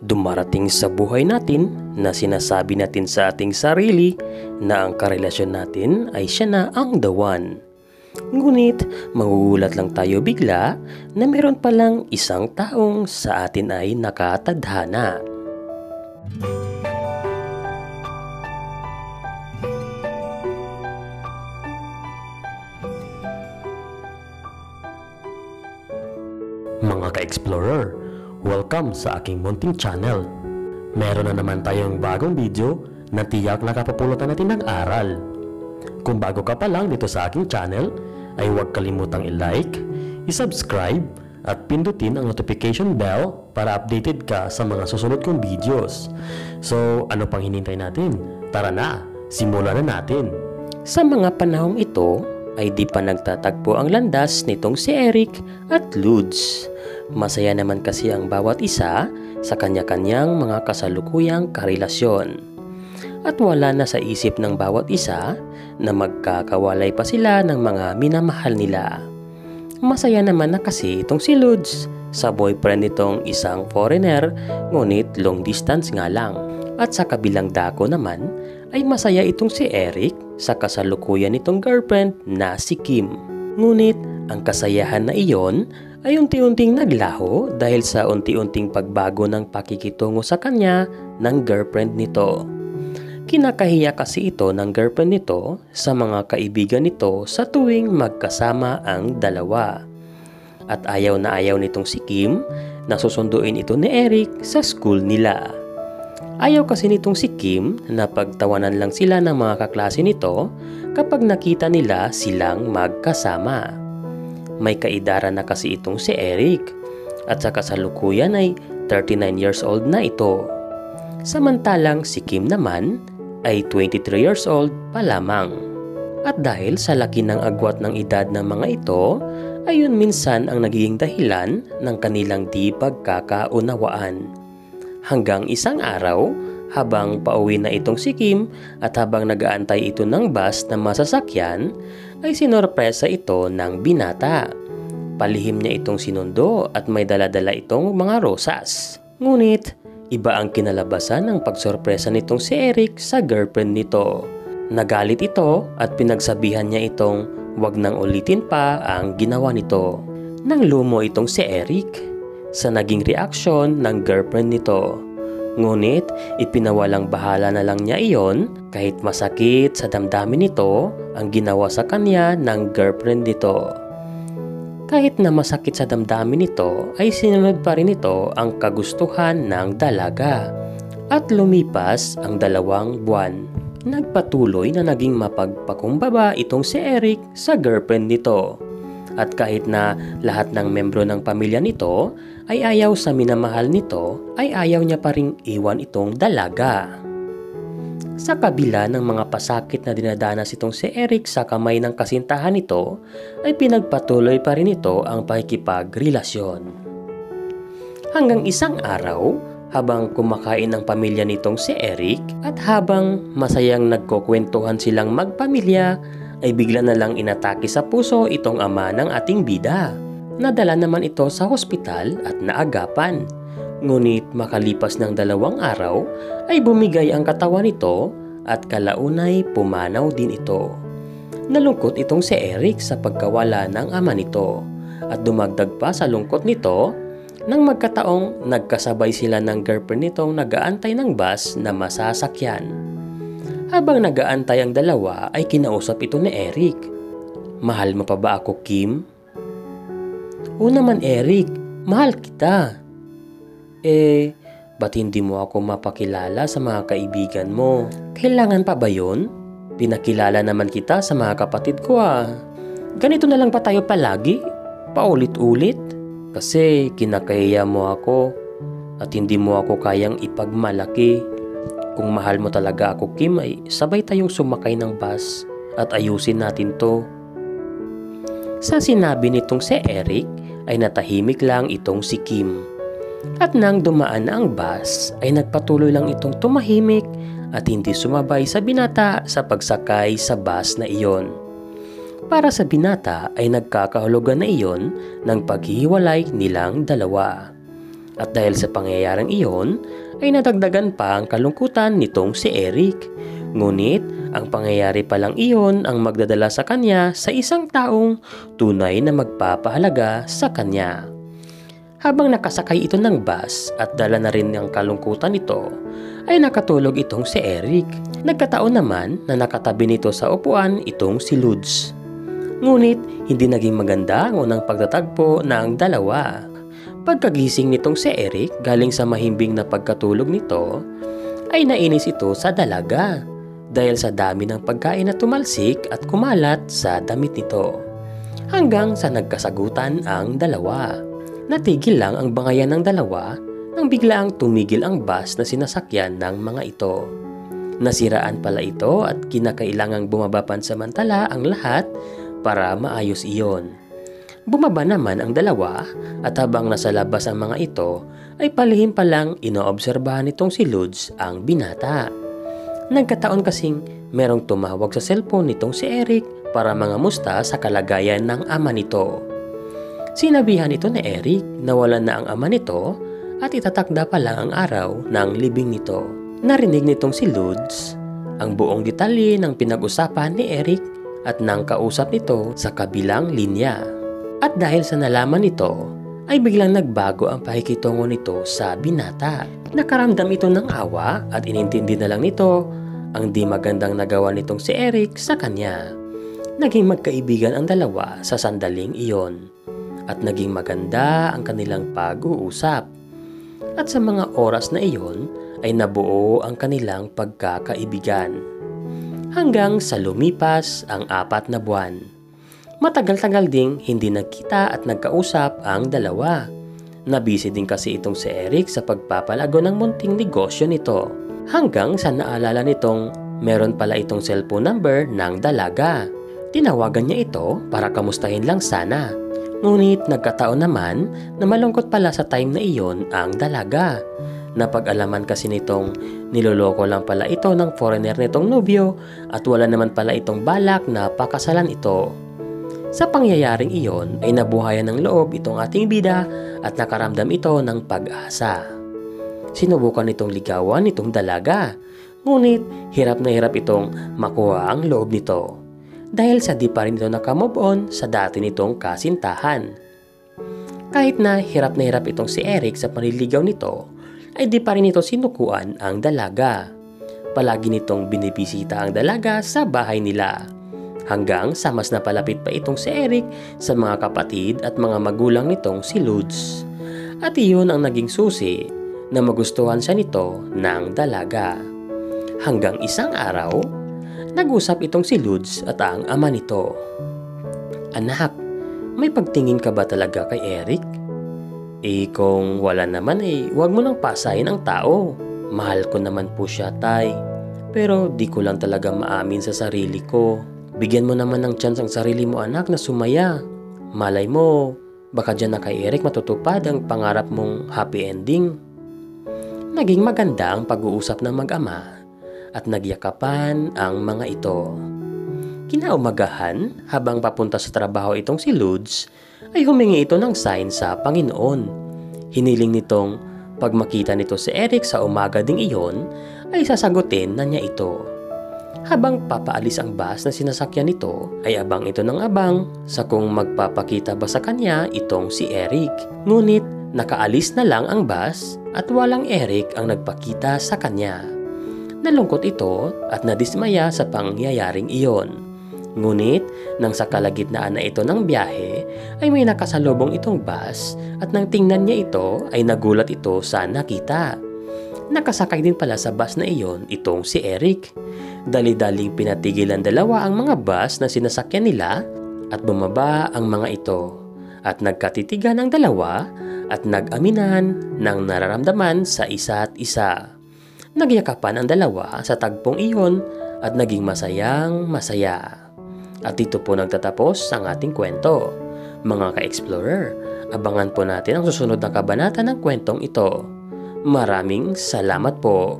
Dumarating sa buhay natin na sinasabi natin sa ating sarili na ang karelasyon natin ay siya na ang the one. Ngunit magugulat lang tayo bigla na meron palang isang taong sa atin ay nakatadhana. Mga ka-explorer, welcome sa aking munting channel. Meron na naman tayong bagong video na tiyak nakapupulutan natin ng aral. Kung bago ka pa lang dito sa aking channel, ay huwag kalimutang i-like, i-subscribe, at pindutin ang notification bell para updated ka sa mga susunod kong videos. So, ano pang hinintay natin? Tara na, simulan na natin! Sa mga panahong ito, ay di pa nagtatagpo ang landas nitong si Eric at Lods. Masaya naman kasi ang bawat isa sa kanya-kanyang mga kasalukuyang karelasyon. At wala na sa isip ng bawat isa na magkakawalay pa sila ng mga minamahal nila. Masaya naman na kasi itong si Lods sa boyfriend nitong isang foreigner, ngunit long distance nga lang. At sa kabilang dako naman ay masaya itong si Eric sa kasalukuyan nitong girlfriend na si Kim. Ngunit ang kasayahan na iyon ay unti-unting naglaho dahil sa unti-unting pagbago ng pakikitungo sa kanya ng girlfriend nito. Kinakahiya kasi ito ng girlfriend nito sa mga kaibigan nito sa tuwing magkasama ang dalawa. At ayaw na ayaw nitong si Kim na susunduin ito ni Eric sa school nila. Ayaw kasi nitong si Kim na pagtawanan lang sila ng mga kaklase nito kapag nakita nila silang magkasama. May kaedara na kasi itong si Eric at sa kasalukuyan ay 39 years old na ito. Samantalang si Kim naman ay 23 years old pa lamang. At dahil sa laki ng agwat ng edad ng mga ito, ayun minsan ang nagiging dahilan ng kanilang di pagkakaunawaan. Hanggang isang araw, habang pauwi na itong si Kim at habang nag-aantay ito ng bus na masasakyan, ay sinorpresa ito ng binata. Palihim niya itong sinundo at may dala-dala itong mga rosas. Ngunit, iba ang kinalabasan ng pagsorpresa nitong si Eric sa girlfriend nito. Nagalit ito at pinagsabihan niya itong wag nang ulitin pa ang ginawa nito. Nang lumo itong si Eric sa naging reaksyon ng girlfriend nito. Ngunit ipinawalang bahala na lang niya iyon kahit masakit sa damdamin nito ang ginawa sa kanya ng girlfriend nito. Kahit na masakit sa damdamin nito ay sinunod pa rin ito ang kagustuhan ng dalaga. At lumipas ang 2 buwan. Nagpatuloy na naging mapagpakumbaba itong si Eric sa girlfriend nito. At kahit na lahat ng membro ng pamilya nito ay ayaw sa minamahal nito, ay ayaw niya pa ring iwan itong dalaga. Sa kabila ng mga pasakit na dinadanas itong si Eric sa kamay ng kasintahan nito, ay pinagpatuloy pa rin ito ang pakikipagrelasyon. Hanggang isang araw, habang kumakain ang pamilya nitong si Eric at habang masayang nagkukwentuhan silang magpamilya, ay bigla na lang inatake sa puso itong ama ng ating bida. Nadala naman ito sa hospital at naagapan. Ngunit makalipas ng 2 araw ay bumigay ang katawan nito at kalaunay pumanaw din ito. Nalungkot itong si Eric sa pagkawala ng ama nito at dumagdag pa sa lungkot nito nang magkataong nagkasabay sila ng girlfriend nitong nag-aantay ng bus na masasakyan. Habang nag-aantay ang dalawa ay kinausap ito ni Eric. Mahal mo pa ba ako, Kim? Oo naman, Eric. Mahal kita. Ba't hindi mo ako mapakilala sa mga kaibigan mo? Kailangan pa ba yun? Pinakilala naman kita sa mga kapatid ko Ganito na lang pa tayo palagi? Paulit-ulit? Kasi kinakahiya mo ako at hindi mo ako kayang ipagmalaki. Kung mahal mo talaga ako, Kim, ay sabay tayong sumakay ng bus at ayusin natin to. Sa sinabi nitong si Eric ay natahimik lang itong si Kim. At nang dumaan na ang bus ay nagpatuloy lang itong tumahimik at hindi sumabay sa binata sa pagsakay sa bus na iyon. Para sa binata ay nagkakahulugan na iyon ng paghihiwalay nilang dalawa. At dahil sa pangyayaring iyon, ay nadagdagan pa ang kalungkutan nitong si Eric. Ngunit, ang pangyayari pa lang iyon ang magdadala sa kanya sa isang taong tunay na magpapahalaga sa kanya. Habang nakasakay ito ng bus at dala na rin ang kalungkutan nito, ay nakatulog itong si Eric. Nagkataon naman na nakatabi nito sa upuan itong si Lods. Ngunit, hindi naging maganda ang unang pagtatagpo ng dalawa. Pagkagising nitong si Eric galing sa mahimbing na pagkatulog nito, ay nainis ito sa dalaga dahil sa dami ng pagkain na tumalsik at kumalat sa damit nito. Hanggang sa nagkasagutan ang dalawa. Natigil lang ang bangayan ng dalawa nang biglaang tumigil ang bus na sinasakyan ng mga ito. Nasiraan pala ito at kinakailangang bumaba pansamantala ang lahat para maayos iyon. Bumaba naman ang dalawa at habang nasa labas ang mga ito ay palihim palang inoobserbahan nitong si Lods ang binata. Nagkataon kasing merong tumawag sa cellphone nitong si Eric para mangamusta sa kalagayan ng ama nito. Sinabihan ito ni Eric na wala na ang ama nito at itatakda pa lang ang araw ng libing nito. Narinig nitong si Lods ang buong detalye ng pinag-usapan ni Eric at nang kausap nito sa kabilang linya. At dahil sa nalaman nito, ay biglang nagbago ang pakikitungo nito sa binata. Nakaramdam ito ng awa at inintindi na lang nito ang di magandang nagawa nitong si Eric sa kanya. Naging magkaibigan ang dalawa sa sandaling iyon at naging maganda ang kanilang pag-uusap. At sa mga oras na iyon ay nabuo ang kanilang pagkakaibigan. Hanggang sa lumipas ang 4 na buwan. Matagal-tagal ding hindi nagkita at nagkausap ang dalawa. Nabisi din kasi itong si Eric sa pagpapalago ng munting negosyo nito. Hanggang sa naalala nitong meron pala itong cellphone number ng dalaga. Tinawagan niya ito para kamustahin lang sana. Ngunit nagkataon naman na malungkot pala sa time na iyon ang dalaga. Napag-alaman kasi nitong niloloko lang pala ito ng foreigner nitong nobyo at wala naman pala itong balak na pakasalan ito. Sa pangyayaring iyon ay nabuhayan ng loob itong ating bida at nakaramdam ito ng pag-asa. Sinubukan itong ligawan itong dalaga, ngunit hirap na hirap itong makuha ang loob nito dahil sa di pa rin ito nakamove on sa dati nitong kasintahan. Kahit na hirap itong si Eric sa panliligaw nito, ay di pa rin ito sinukuan ang dalaga. Palagi nitong binibisita ang dalaga sa bahay nila. Hanggang sa mas napalapit pa itong si Eric sa mga kapatid at mga magulang nitong si Lods. At iyon ang naging susi na magustuhan siya nito ng dalaga. Hanggang isang araw, nag-usap itong si Lods at ang ama nito. "Anak, may pagtingin ka ba talaga kay Eric? Kung wala naman huwag mo nang pasayin ang tao. Mahal ko naman po siya, tay. Pero di ko lang talaga maamin sa sarili ko. Bigyan mo naman ng chance ang sarili mo, anak, na sumaya. Malay mo, baka dyan na kay Eric matutupad ang pangarap mong happy ending." Naging maganda ang pag-uusap ng mag-ama at nagyakapan ang mga ito. Kinaumagahan, habang papunta sa trabaho itong si Lods, ay humingi ito ng sign sa Panginoon. Hiniling nitong pag makita nito si Eric sa umaga ding iyon, ay sasagutin na niya ito. Habang papaalis ang bus na sinasakyan nito, ay abang ito ng abang sa kung magpapakita ba sa kanya itong si Eric. Ngunit nakaalis na lang ang bus at walang Eric ang nagpakita sa kanya. Nalungkot ito at nadismaya sa pangyayaring iyon. Ngunit nang sa kalagitnaan na ito ng biyahe ay may nakasalubong itong bus at nang tingnan niya ito ay nagulat ito sa nakita. Nakasakay din pala sa bus na iyon itong si Eric. Dali-daling pinatigilan dalawa ang mga bus na sinasakyan nila at bumaba ang mga ito. At nagkatitigan ang dalawa at nag-aminan ng nararamdaman sa isa't isa. Nagyakapan ang dalawa sa tagpong iyon at naging masayang masaya. At dito po nagtatapos ang ating kwento. Mga ka-explorer, abangan po natin ang susunod na kabanata ng kwentong ito. Maraming salamat po.